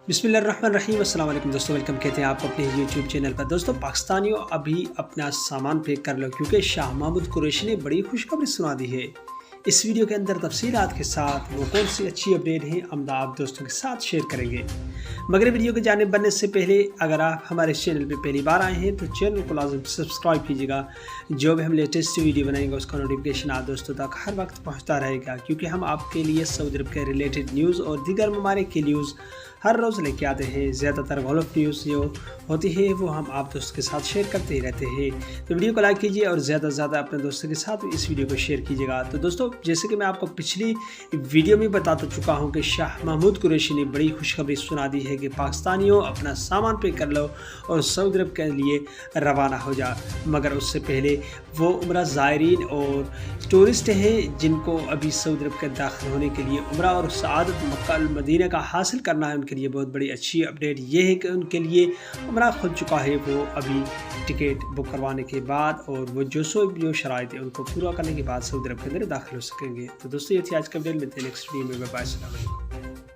बिस्मिल्लाहिर्रहमानिर्रहीम। अस्सलाम वालेकुम दोस्तों, वेलकम कहते हैं आपको अपने यूट्यूब चैनल पर। दोस्तों, पाकिस्तानियों अभी अपना सामान पैक कर लो क्योंकि शाह महमूद कुरैशी ने बड़ी खुशखबरी सुना दी है। इस वीडियो के अंदर तफसीलात के साथ वो कौन सी अच्छी अपडेट है हम आप दोस्तों के साथ शेयर करेंगे। मगर वीडियो की जानिब बढ़ने से पहले अगर आप हमारे चैनल पर पहली बार आए हैं तो चैनल को लाजम सब्सक्राइब कीजिएगा। जो भी हम लेटेस्ट वीडियो बनाएंगे उसका नोटिफिकेशन आप दोस्तों तक हर वक्त पहुँचता रहेगा, क्योंकि हम आपके लिए सऊदी अरब के रिलेटेड न्यूज़ और दीगर ममालिक की न्यूज़ हर रोज़ लेके आते हैं। ज़्यादातर गल्फ न्यूज़ जो होती है वो हम आप दोस्तों के साथ शेयर करते ही रहते हैं। तो वीडियो को लाइक कीजिए और ज़्यादा से ज़्यादा अपने दोस्तों के साथ इस वीडियो को शेयर कीजिएगा। तो दोस्तों, जैसे कि मैं आपको पिछली वीडियो में बता चुका हूँ कि शाह महमूद कुरैशी ने बड़ी खुशखबरी सुना दी है कि पाकिस्तानियों अपना सामान पैक कर लो और सऊदी अरब के लिए रवाना हो जा। मगर उससे पहले वो उम्रा ज़ायरीन और टूरिस्ट हैं जिनको अभी सऊदी अरब के दाखिल होने के लिए उम्रा और सआदत मक्का अल मदीना का हासिल करना है, उनके लिए बहुत बड़ी अच्छी अपडेट ये है कि उनके लिए उम्रा खुल चुका है। वो अभी टिकट बुक करवाने के बाद और वो जो शराइत है उनको पूरा करने के बाद सऊदी अरब के अंदर दाखिल हो सकेंगे। तो दोस्तों, ये थी आज का अपडेट। मिलते हैं नेक्स्ट वीडियो में। Bye bye.